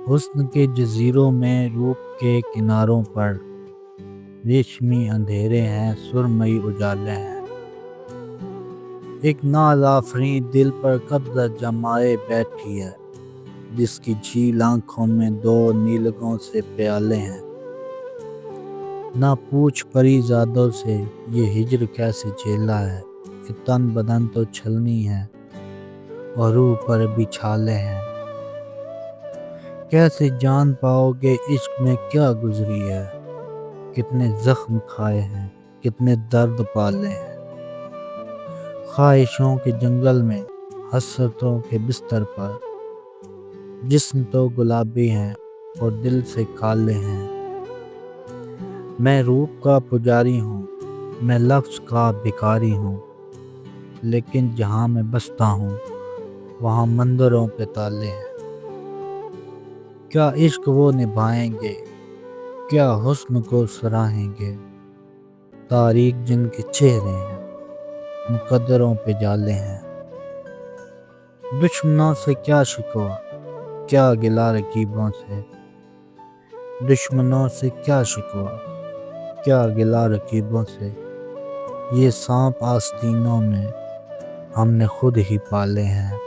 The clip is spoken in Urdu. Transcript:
حسن کے جزیروں میں روپ کے کناروں پر ریشمی اندھیرے ہیں، سرمئی اجالے ہیں۔ ایک ناز آفریں دل پر قبضہ جمائے بیٹھی ہے، جس کی جھیل آنکھوں میں دو نیلگوں سے پیالے ہیں۔ نہ پوچھ پری زادوں سے یہ ہجر کیسے جھیلا ہے، کہ تن بدن تو چھلنی ہے اور روح پر بھی چھالے ہیں۔ کیسے جان پاؤ گے عشق میں کیا گزری ہے، کتنے زخم کھائے ہیں، کتنے درد پالے ہیں۔ خواہشوں کے جنگل میں، حسرتوں کے بستر پر، جسم تو گلابی ہیں اور دل سے کالے ہیں۔ میں روپ کا پجاری ہوں، میں لفظ کا بھکاری ہوں، لیکن جہاں میں بستا ہوں وہاں مندروں پہ تالے ہیں۔ کیا عشق وہ نبھائیں گے، کیا حسن کو سراہیں گے، تاریک جن کے چہرے ہیں، مقدروں پہ جالے ہیں۔ دشمنوں سے کیا شکوہ، کیا گلہ رقیبوں سے، دشمنوں سے کیا شکوہ، کیا گلہ رقیبوں سے۔ یہ سانپ آستینوں میں ہم نے خود ہی پالے ہیں۔